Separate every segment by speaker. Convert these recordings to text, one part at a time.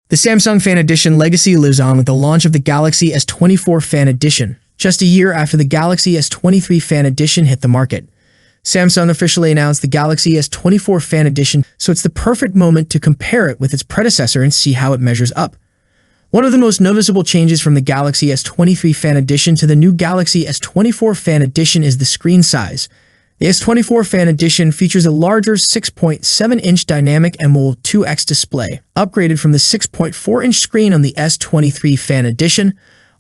Speaker 1: The Samsung Fan Edition legacy lives on with the launch of the Galaxy S24 Fan Edition, just a year after the Galaxy S23 Fan Edition hit the market. Samsung officially announced the Galaxy S24 Fan Edition, so it's the perfect moment to compare it with its predecessor and see how it measures up. One of the most noticeable changes from the Galaxy S23 Fan Edition to the new Galaxy S24 Fan Edition is the screen size. The S24 Fan Edition features a larger 6.7-inch dynamic AMOLED 2X display, upgraded from the 6.4-inch screen on the S23 Fan Edition,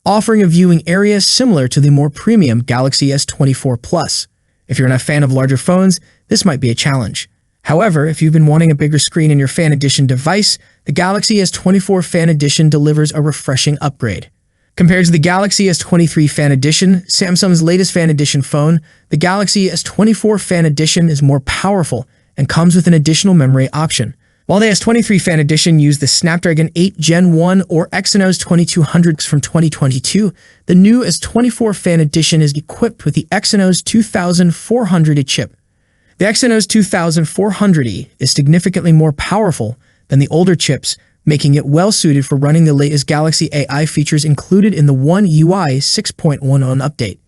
Speaker 1: offering a viewing area similar to the more premium Galaxy S24 Plus. If you're not a fan of larger phones, this might be a challenge. However, if you've been wanting a bigger screen in your Fan Edition device, the Galaxy S24 Fan Edition delivers a refreshing upgrade. Compared to the Galaxy S23 Fan Edition, Samsung's latest Fan Edition phone, the Galaxy S24 Fan Edition is more powerful and comes with an additional memory option. While the S23 Fan Edition used the Snapdragon 8 Gen 1 or Exynos 2200 from 2022, the new S24 Fan Edition is equipped with the Exynos 2400E chip. The Exynos 2400E is significantly more powerful than the older chips, making it well-suited for running the latest Galaxy AI features included in the One UI 6.10 update.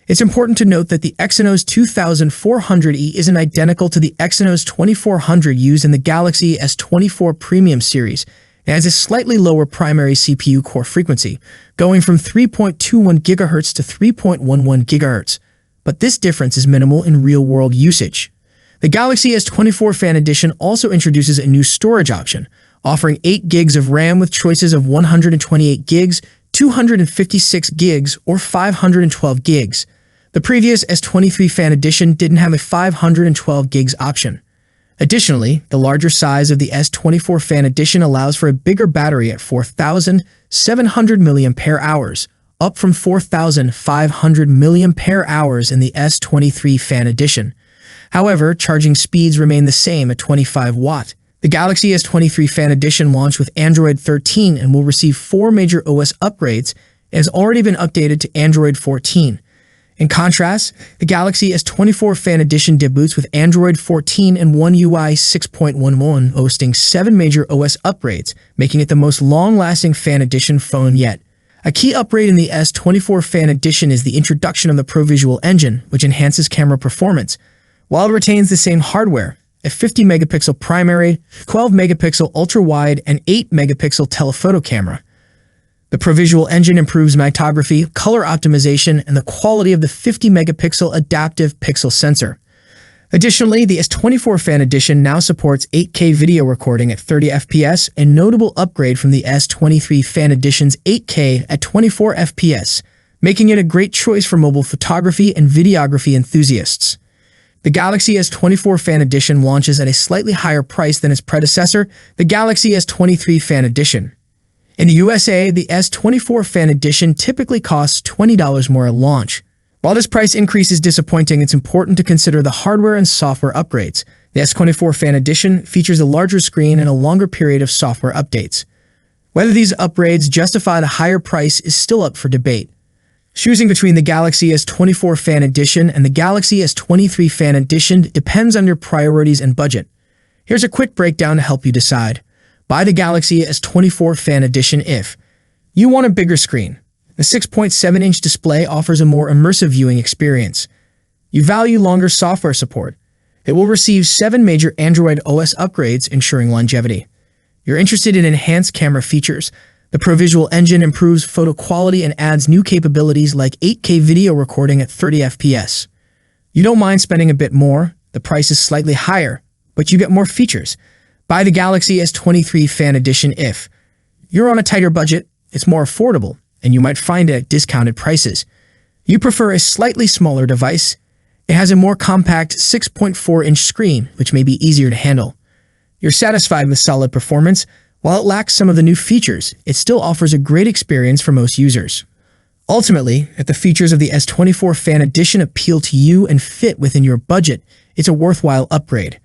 Speaker 1: It's important to note that the Exynos 2400E isn't identical to the Exynos 2400 used in the Galaxy S24 Premium series and has a slightly lower primary CPU core frequency, going from 3.21 GHz to 3.11 GHz. But this difference is minimal in real-world usage. The Galaxy S24 Fan Edition also introduces a new storage option, offering 8 gigs of RAM with choices of 128 gigs, 256 gigs, or 512 gigs. The previous S23 Fan Edition didn't have a 512 gigs option. Additionally, the larger size of the S24 Fan Edition allows for a bigger battery at 4,700 mAh, up from 4,500 mAh in the S23 Fan Edition. However, charging speeds remain the same at 25 watt. The Galaxy S23 Fan Edition launched with Android 13 and will receive 4 major OS upgrades and has already been updated to Android 14. In contrast, the Galaxy S24 Fan Edition debuts with Android 14 and One UI 6.11, boasting 7 major OS upgrades, making it the most long-lasting Fan Edition phone yet. A key upgrade in the S24 Fan Edition is the introduction of the ProVisual engine, which enhances camera performance, while it retains the same hardware, a 50-megapixel primary, 12-megapixel ultra-wide, and 8-megapixel telephoto camera. The ProVisual engine improves cinematography, color optimization, and the quality of the 50-megapixel adaptive pixel sensor. Additionally, the S24 Fan Edition now supports 8K video recording at 30 FPS, a notable upgrade from the S23 Fan Edition's 8K at 24 FPS, making it a great choice for mobile photography and videography enthusiasts. The Galaxy S24 Fan Edition launches at a slightly higher price than its predecessor, the Galaxy S23 Fan Edition. In the USA, the S24 Fan Edition typically costs $20 more at launch. While this price increase is disappointing, it's important to consider the hardware and software upgrades. The S24 Fan Edition features a larger screen and a longer period of software updates. Whether these upgrades justify the higher price is still up for debate. Choosing between the Galaxy S24 Fan Edition and the Galaxy S23 Fan Edition depends on your priorities and budget. Here's a quick breakdown to help you decide. Buy the Galaxy S24 Fan Edition if you want a bigger screen. The 6.7-inch display offers a more immersive viewing experience. You value longer software support. It will receive 7 major Android OS upgrades, ensuring longevity. You're interested in enhanced camera features. The ProVisual engine improves photo quality and adds new capabilities like 8K video recording at 30 FPS. You don't mind spending a bit more. The price is slightly higher, but you get more features. Buy the Galaxy S23 Fan Edition if you're on a tighter budget, it's more affordable, and you might find it at discounted prices. You prefer a slightly smaller device. It has a more compact 6.4-inch screen, which may be easier to handle. You're satisfied with solid performance. While it lacks some of the new features, it still offers a great experience for most users. Ultimately, if the features of the S24 Fan Edition appeal to you and fit within your budget, it's a worthwhile upgrade.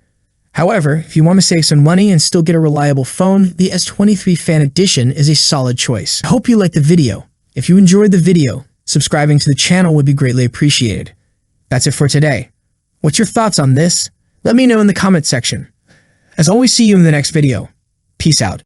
Speaker 1: However, if you want to save some money and still get a reliable phone, the S23 Fan Edition is a solid choice. I hope you liked the video. If you enjoyed the video, subscribing to the channel would be greatly appreciated. That's it for today. What's your thoughts on this? Let me know in the comment section. As always, see you in the next video. Peace out.